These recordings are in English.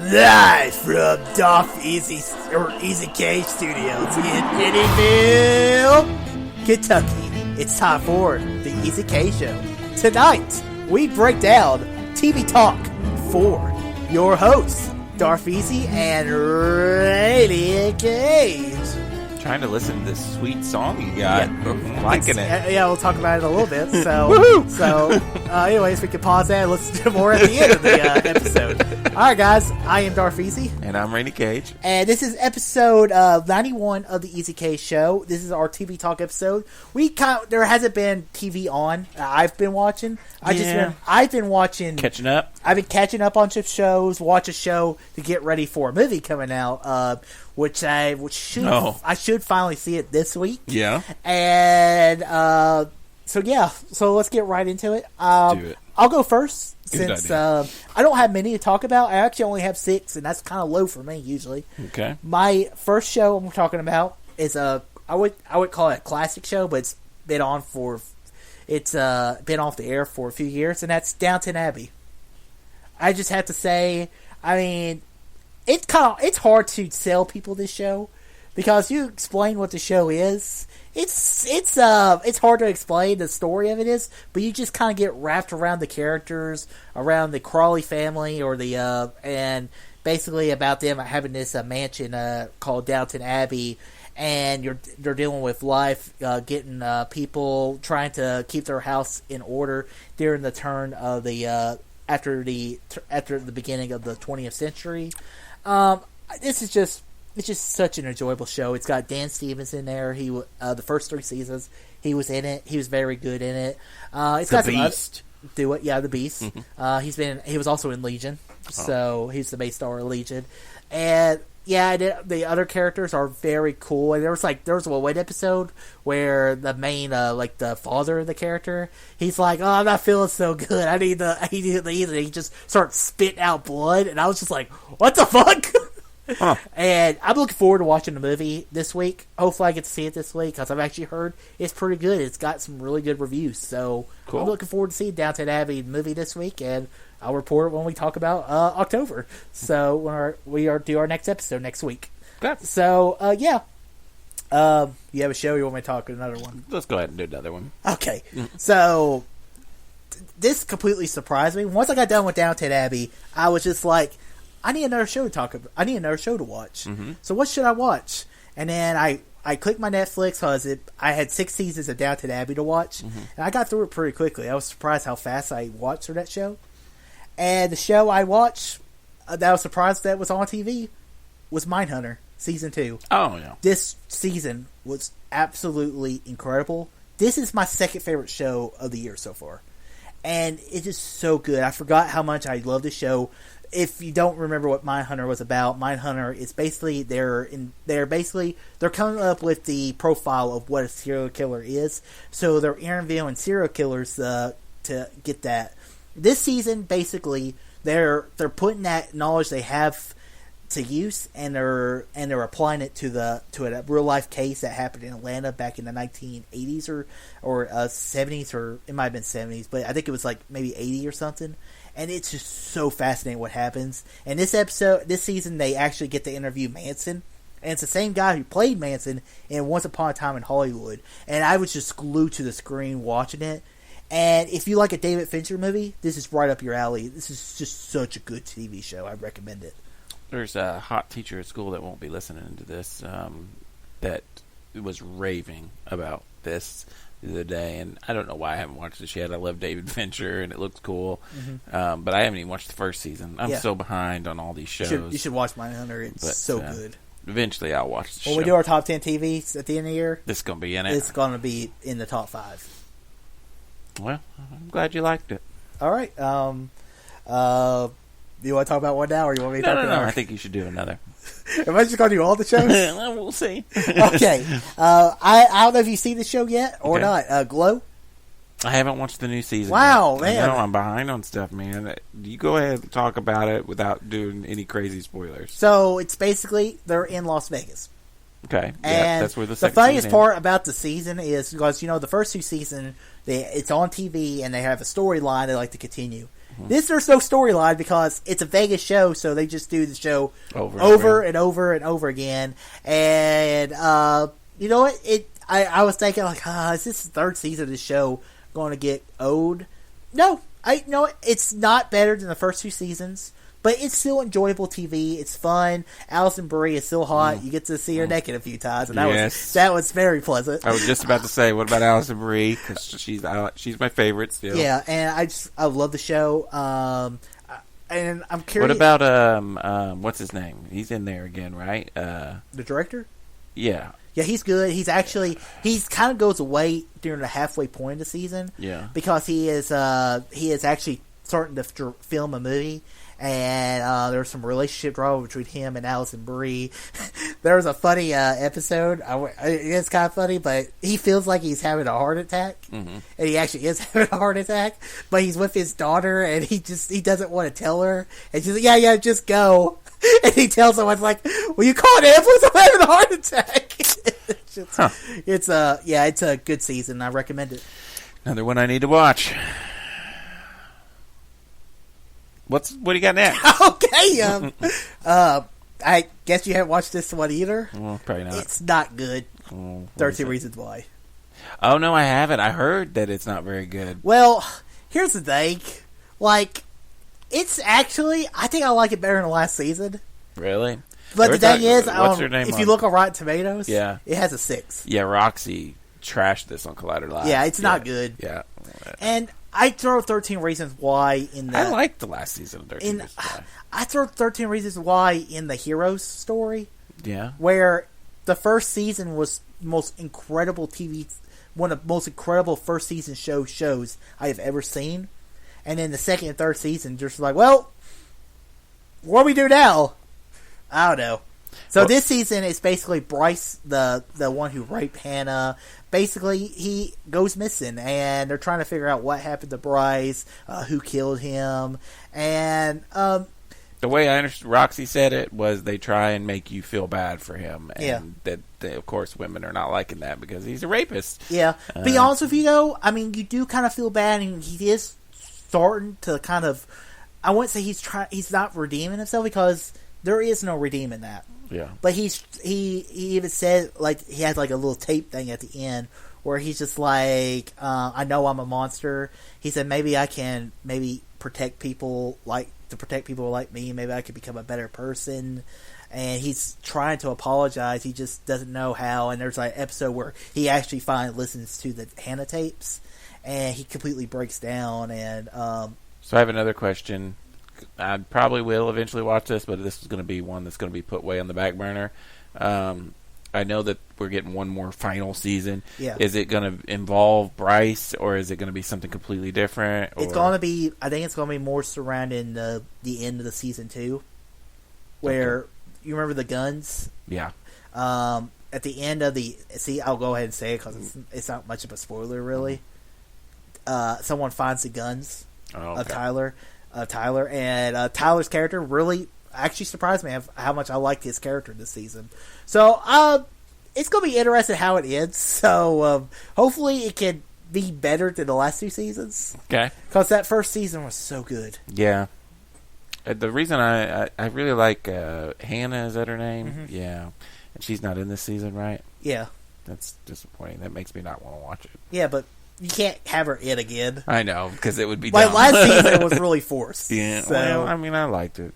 Live from Duff Easy K Studios in Eddiville, Kentucky. It's time for the Easy K Show. Tonight, we break down TV talk for your hosts, Darth Easy and Radiant Cage. Trying to listen to this sweet song you got. I'm liking it. Yeah, we'll talk about it a little bit. So, anyways, we can pause that and listen to more at the end of the episode. All right, guys. I am Darth Easy. And I'm Rainy Cage. And this is episode 91 of the Easy K Show. This is our TV talk episode. There hasn't been TV on. I've been watching. I've been watching. Catching up? I've been catching up on some shows. Watch a show to get ready for a movie coming out. I should finally see it this week. Yeah. And so let's get right into it. Do it. I'll go first Good since idea. I don't have many to talk about. I actually only have 6, and that's kind of low for me usually. Okay. My first show I'm talking about is I would call it a classic show, but it's been off the air for a few years, and that's Downton Abbey. I just have to say, I mean, it's hard to sell people this show because you explain what the show is. It's hard to explain the story of it is, but you just kind of get wrapped around the characters, around the Crawley family, or and basically about them having this mansion called Downton Abbey, and they're dealing with life, getting people trying to keep their house in order during the turn of the after the beginning of the 20th century. It's just such an enjoyable show. It's got Dan Stevens in there. He the first 3 seasons he was in it. He was very good in it. It's got the Beast. The Beast. He was also in Legion, so he's the main star of Legion. And the other characters are very cool. And there was one episode where the main the father of the character, he's like, "Oh, I'm not feeling so good. I need to leave." And he just starts spitting out blood, and I was just like, "What the fuck?" Huh. And I'm looking forward to watching the movie this week. Hopefully I get to see it this week because I've actually heard it's pretty good. It's got some really good reviews. So cool. I'm looking forward to seeing Downton Abbey movie this week, and I'll report when we talk about October. So when we do our next episode next week. Okay. So, you have a show, you want me to talk another one? Let's go ahead and do another one. Okay. So this completely surprised me. Once I got done with Downton Abbey, I was just like, I need another show to talk about. I need another show to watch. Mm-hmm. So what should I watch? And then I clicked my Netflix because I had 6 seasons of Downton Abbey to watch, and I got through it pretty quickly. I was surprised how fast I watched through that show. And the show I watched that I was surprised that was on TV was Mindhunter Season 2. Oh, yeah. This season was absolutely incredible. This is my second favorite show of the year so far. And it is so good. I forgot how much I love this show. If you don't remember what Mindhunter was about, Mindhunter is basically they're coming up with the profile of what a serial killer is. So they're interviewing serial killers to get that. This season, basically, they're putting that knowledge they have to use, and they're applying it to a real life case that happened in Atlanta back in the 1980s or 70s, or it might have been 70s, but I think it was like maybe 80 or something. And it's just so fascinating what happens. And this season, they actually get to interview Manson. And it's the same guy who played Manson in Once Upon a Time in Hollywood. And I was just glued to the screen watching it. And if you like a David Fincher movie, this is right up your alley. This is just such a good TV show. I recommend it. There's a hot teacher at school that won't be listening to this that was raving about this the other day, and I don't know why I haven't watched this yet. I love David Fincher, and it looks cool, but I haven't even watched the first season. I'm so behind on all these shows. You should watch Mindhunter. It's so good. Eventually, I'll watch the show. When we do our top 10 TVs at the end of the year, this is going to be in it. It's going to be in the top 5. Well, I'm glad you liked it. All right. Do you want to talk about one now, or you want me to talk about another? No, I think you should do another. Am I just going to do all the shows? Well, we'll see. Okay. I don't know if you've seen the show yet or not. Glow? I haven't watched the new season. Wow, yet. man. I know I'm behind on stuff, man. You go ahead and talk about it without doing any crazy spoilers. So, it's basically, they're in Las Vegas. Okay. And that's where the funniest part about the season is, because, the first 2 seasons, it's on TV, and they have a storyline they like to continue. This, there's no storyline because it's a Vegas show, so they just do the show over and over again. And you know what? I was thinking like, is this the third season of the show going to get old? No, it's not better than the first two seasons. But it's still enjoyable TV. It's fun. Alison Brie is still hot. You get to see her naked a few times, and that was very pleasant. I was just about to say, what about Alison Brie? Because she's my favorite still. Yeah, and I love the show. And I'm curious. What about what's his name? He's in there again, right? The director? Yeah. Yeah, he's good. He's kind of goes away during the halfway point of the season. Yeah. Because he is actually starting to film a movie. And there was some relationship drama between him and Alison Brie. There was a funny episode. It's kind of funny, but he feels like he's having a heart attack, and he actually is having a heart attack. But he's with his daughter, and he doesn't want to tell her. And she's like, "Yeah, just go." And he tells someone like, "Will you call an ambulance? I'm having a heart attack." It's a good season. I recommend it. Another one I need to watch. What do you got next? Okay, I guess you haven't watched this one either. Well, probably not. It's not good. 13 Reasons Why. Oh no, I haven't. I heard that it's not very good. Well, here's the thing. Like, it's actually, I think I like it better than the last season. Really? But the thing is, what's her name if you look on Rotten Tomatoes, it has a 6. Yeah, Roxy trashed this on Collider Live. Yeah, it's not good. Yeah. And I throw 13 Reasons Why in the... I liked the last season of 13 Reasons Why. I throw 13 Reasons Why in the Heroes story. Yeah. Where the first season was most incredible one of the most incredible first season shows I have ever seen. And then the second and third season just like, well, what do we do now? I don't know. So this season is basically Bryce, the one who raped Hannah. Basically, he goes missing, and they're trying to figure out what happened to Bryce, who killed him, and the way I understood Roxy said it was they try and make you feel bad for him, and that of course women are not liking that because he's a rapist. Yeah, be honest with you though, I mean, you do kind of feel bad, and he is starting to kind of. I wouldn't say he's not redeeming himself because there is no redeeming that. Yeah, but he even said like he had like a little tape thing at the end where he's just like, I know I'm a monster. He said maybe I can protect people like me. Maybe I could become a better person. And he's trying to apologize. He just doesn't know how. And there's like an episode where he actually finally listens to the Hannah tapes, and he completely breaks down. And so I have another question. I probably will eventually watch this, but this is going to be one that's going to be put way on the back burner. I know that we're getting one more final season. Yeah. Is it going to involve Bryce, or is it going to be something completely different? It's going to be. I think it's going to be more surrounding the end of the season 2, where you remember the guns. Yeah. At the end of I'll go ahead and say it because it's not much of a spoiler, really. Someone finds the guns of Tyler. And Tyler's character really actually surprised me how much I liked his character this season. So it's going to be interesting how it ends. So hopefully it can be better than the last 2 seasons. Okay. Because that first season was so good. Yeah. The reason I really like Hannah, is that her name? Mm-hmm. Yeah. And she's not in this season, right? Yeah. That's disappointing. That makes me not want to watch it. Yeah, but you can't have her in again. I know, because it would be like dumb. last season was really forced. Yeah, so. well, I mean, I liked it.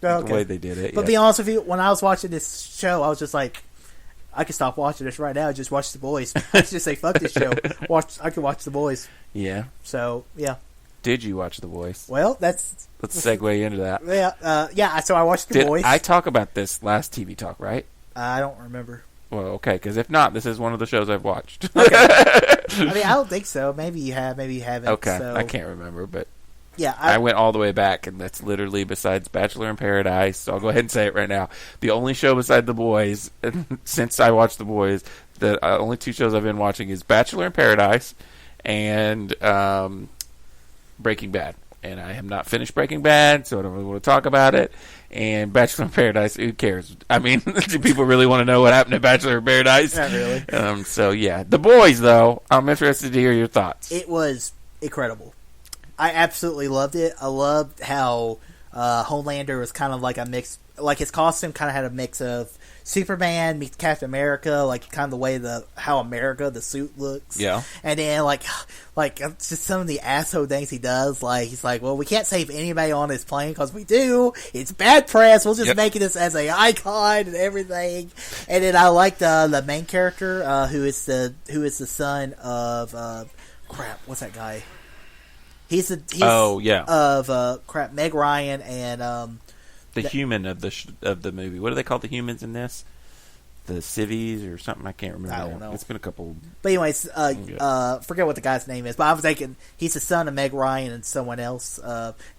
Okay. The way they did it. But be honest with you, when I was watching this show, I was just like, I could stop watching this right now and just watch The Boys. I could just say, fuck this show. I could watch The Boys. Yeah. So, yeah. Did you watch The Boys? Well, let's segue into that. Yeah, so I watched The Boys. I talk about this last TV Talk, right? I don't remember. Well, okay, because if not, this is one of the shows I've watched. Okay. I mean, I don't think so. Maybe you have, maybe you haven't. Okay, so. I can't remember, but yeah, I went all the way back, and that's literally, besides Bachelor in Paradise, so I'll go ahead and say it right now, the only show beside The Boys, since I watched The Boys, the only 2 shows I've been watching is Bachelor in Paradise and Breaking Bad. And I have not finished Breaking Bad, so I don't really want to talk about it. And Bachelor in Paradise, who cares? I mean, do people really want to know what happened to Bachelor in Paradise? Not really. So, yeah. The Boys, though, I'm interested to hear your thoughts. It was incredible. I absolutely loved it. I loved how Homelander was kind of like a mix, like his costume kind of had a mix of Superman meets Captain America, like kind of the way how America the suit looks. Yeah. And then like just some of the asshole things he does. Like he's like, well, we can't save anybody on this plane because we do. It's bad press. We'll just make this as an icon and everything. And then I like the main character who is the son of crap. What's that guy? He's Meg Ryan and the human of the movie. What do they call the humans in this? The civvies or something? I can't remember. I don't know. It's been a couple. But anyways, forget what the guy's name is. But I was thinking he's the son of Meg Ryan and someone else,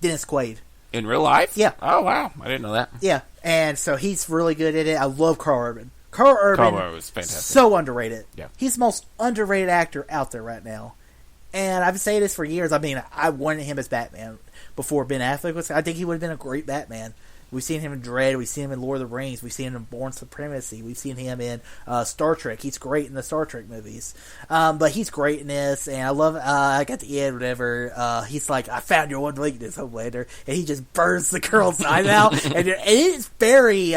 Dennis Quaid. In real life? Yeah. Oh wow, I didn't know that. Yeah, and so he's really good at it. I love Carl Urban. Carl Urban was fantastic. So underrated. Yeah. He's the most underrated actor out there right now. And I've been saying this for years. I mean, I wanted him as Batman before Ben Affleck was. I think he would have been a great Batman. We've seen him in Dredd. We've seen him in Lord of the Rings. We've seen him in Bourne Supremacy. We've seen him in Star Trek. He's great in the Star Trek movies. But he's great in this. And I love, I got the end, whatever. He's like, I found your one weakness, Homelander. And he just burns the girl's eye out. And it is very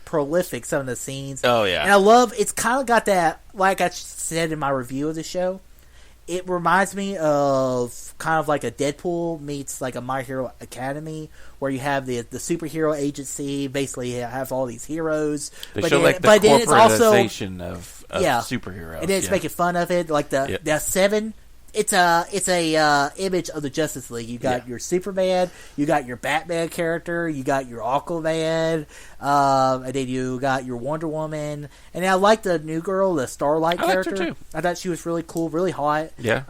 prolific, some of the scenes. Oh, yeah. And I love, it's kind of got that, like I said in my review of the show, it reminds me of kind of like a Deadpool meets like a My Hero Academy, where you have the superhero agency, basically have all these heroes. They show like the corporatization of superheroes. And then it's making fun of it, like the Seven. It's a image of the Justice League. You got your Superman, you got your Batman character, you got your Aquaman, and then you got your Wonder Woman. And I like the new girl, the Starlight character. Liked her too. I thought she was really cool, really hot. Yeah.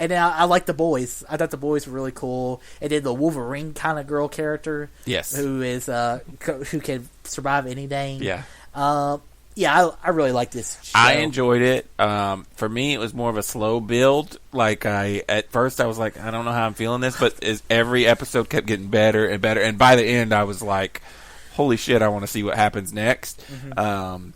And I like the boys. I thought the boys were really cool. And then the Wolverine kind of girl character, yes, who is who can survive anything. Yeah. I really like this show. I enjoyed it. For me, it was more of a slow build. Like at first I was like, I don't know how I'm feeling this, but as every episode kept getting better and better, and by the end I was like, holy shit, I want to see what happens next. Mm-hmm.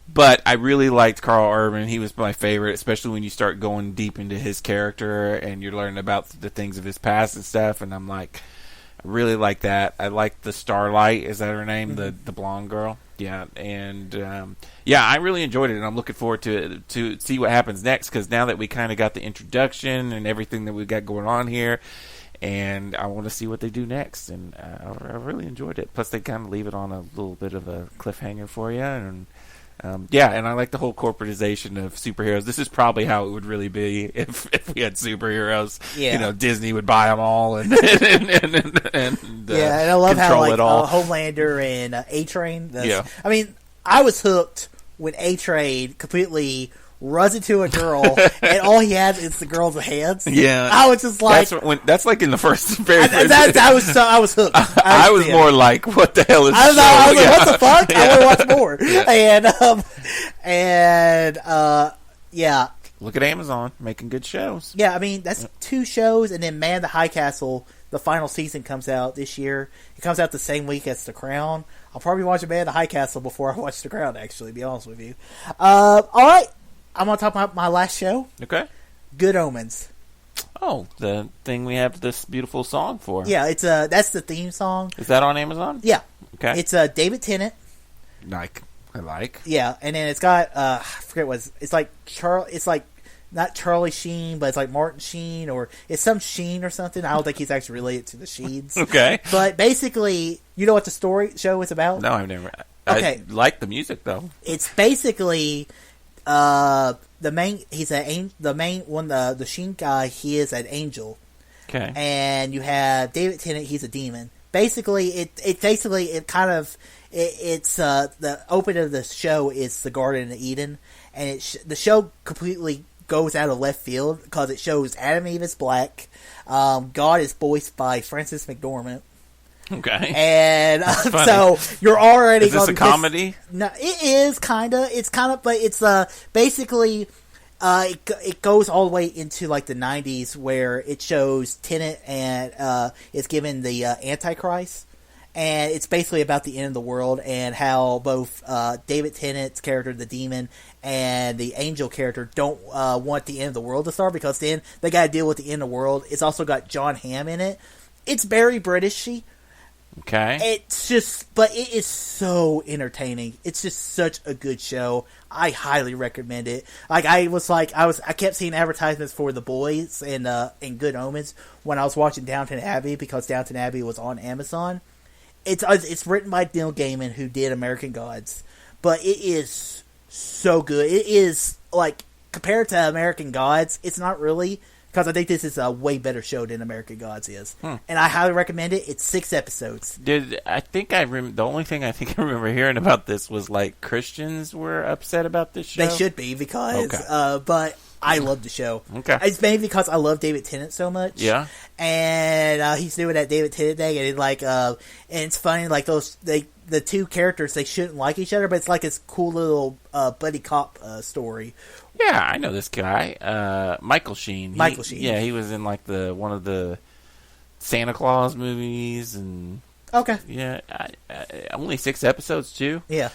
But I really liked Carl Urban. He was my favorite, especially when you start going deep into his character and you're learning about the things of his past and stuff. And I'm like, I really like that. I like the Starlight. Is that her name? Mm-hmm. The blonde girl. Yeah, and I really enjoyed it, and I'm looking forward to see what happens next, because now that we kind of got the introduction and everything that we got going on here, and I want to see what they do next, and I really enjoyed it. Plus, they kind of leave it on a little bit of a cliffhanger for you, and and I like the whole corporatization of superheroes. This is probably how it would really be if we had superheroes. Yeah. You know, Disney would buy them all and and I love how like Homelander and A-Train. Yeah. I mean, I was hooked when A-Train completely runs into a girl and all he has is the girl's hands. Yeah, I was just like, that's like in the first. I was hooked. I was more like, what the hell is? I was like, what the fuck? Yeah. I want to watch more. Yeah. Look at Amazon making good shows. Yeah, I mean that's 2 shows, and then Man the High Castle. The final season comes out this year. It comes out the same week as The Crown. I'll probably watch Man the High Castle before I watch The Crown. Actually, to be honest with you. All right. I'm going to talk about my last show. Okay. Good Omens. Oh, the thing we have this beautiful song for. Yeah, it's that's the theme song. Is that on Amazon? Yeah. Okay. It's David Tennant. I like. Yeah, and then it's got I forget what it's like. It's like not Charlie Sheen, but it's like Martin Sheen, or it's some Sheen or something. I don't think he's actually related to the Sheens. Okay. But basically, you know what the show is about? No, I've never. Okay. I like the music though. It's basically. The Sheen guy, he is an angel. Okay. And you have David Tennant, he's a demon. Basically, it's the opening of the show is the Garden of Eden, and the show completely goes out of left field because it shows Adam and Eve is black. God is voiced by Frances McDormand. Okay. And so you're already. Is this a comedy? No, it is kind of. It's kind of, but it's basically. It goes all the way into like the 90s where it shows Tennant and is given the Antichrist, and it's basically about the end of the world and how both David Tennant's character, the demon, and the angel character don't want the end of the world to start, because then they got to deal with the end of the world. It's also got John Hamm in it. It's very Britishy. Okay. It's just, but it is so entertaining. It's just such a good show. I highly recommend it. Like I kept seeing advertisements for The Boys and Good Omens when I was watching Downton Abbey, because Downton Abbey was on Amazon. It's written by Neil Gaiman, who did American Gods, but it is so good. It is, like, compared to American Gods, it's not really, because I think this is a way better show than American Gods is. And I highly recommend it. It's 6 episodes. The only thing I think I remember hearing about this was, like, Christians were upset about this show? They should be, because, but I love the show. Okay. It's mainly because I love David Tennant so much. Yeah. And he's doing that David Tennant thing, and and it's funny, like, the two characters, they shouldn't like each other, but it's like this cool little buddy cop story. Yeah, I know this guy, Michael Sheen. Michael Sheen. Yeah, he was in like one of the Santa Claus movies, and Okay. yeah, only 6 episodes too. Yeah.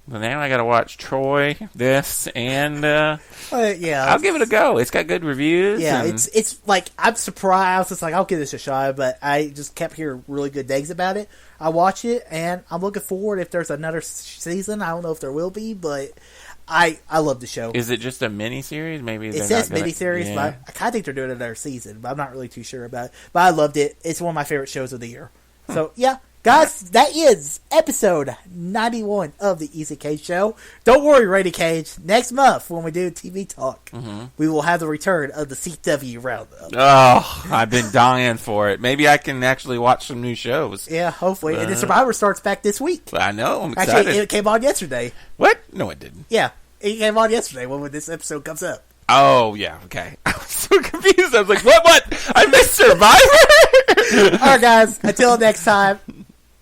But now I got to watch Troy, this, and yeah, I'll give it a go. It's got good reviews. Yeah, and it's like, I'm surprised. I was just like, I'll give this a shot, but I just kept hearing really good things about it. I watch it, and I'm looking forward if there's another season. I don't know if there will be, but I love the show. Is it just a mini-series? Maybe it says mini-series, but I kind of think they're doing another season, but I'm not really too sure about it. But I loved it. It's one of my favorite shows of the year. So, yeah. Guys, that is episode 91 of the Easy Cage Show. Don't worry, Rainy Cage. Next month, when we do TV Talk, we will have the return of the CW Roundup. Oh, I've been dying for it. Maybe I can actually watch some new shows. Yeah, hopefully. And the Survivor starts back this week. I know, I'm excited. Actually, it came on yesterday. What? No, it didn't. Yeah, it came on yesterday when this episode comes up. Oh, yeah, okay. I was so confused. I was like, what? I missed Survivor? All right, guys. Until next time,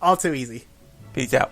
all too easy. Peace out.